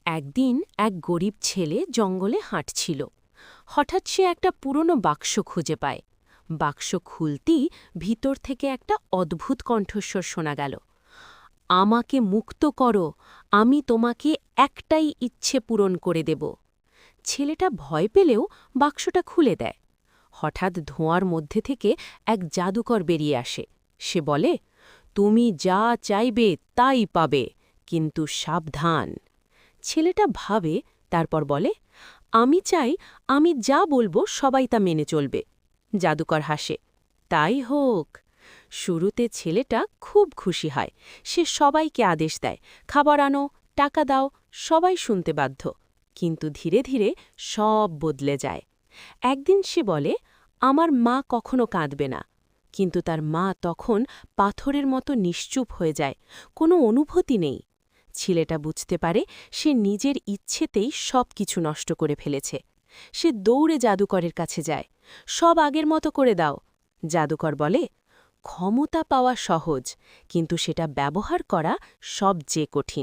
একদিন এক গরিব ছেলে জঙ্গলে হাঁটছিল। হঠাৎ সে একটা পুরনো বাক্স খুঁজে পায়। বাক্স খুলতেই ভিতর থেকে একটা অদ্ভুত কণ্ঠস্বর শোনা গেল। আমাকে মুক্ত করো, আমি তোমাকে একটাই ইচ্ছে পূরণ করে দেব। ছেলেটা ভয় পেলেও বাক্সটা খুলে দেয়। হঠাৎ ধোঁয়ার মধ্যে থেকে এক জাদুকর বেরিয়ে আসে। সে বলে, তুমি যা চাইবে তাই পাবে, কিন্তু সাবধান। ছেলেটা ভাবে, তারপর বলে, আমি চাই আমি যা বলবো সবাই তা মেনে চলবে। জাদুকর হাসে, তাই হোক। শুরুতে ছেলেটা খুব খুশি হয়। সে সবাইকে আদেশ দেয়, খাবার আনো, টাকা দাও, সবাই শুনতে বাধ্য। কিন্তু ধীরে ধীরে সব বদলে যায়। একদিন সে বলে, আমার মা কখনো কাঁদবে না। কিন্তু তার মা তখন পাথরের মতো নিশ্চুপ হয়ে যায়, কোনো অনুভূতি নেই। ছেলেটা বুঝতে পারে সে নিজের ইচ্ছেতেই সব কিছু নষ্ট করে ফেলেছে। সে দৌড়ে জাদুকরের কাছে যায়, সব আগের মতো করে দাও। জাদুকর বলে, ক্ষমতা পাওয়া সহজ, কিন্তু সেটা ব্যবহার করা সবচেয়ে কঠিন।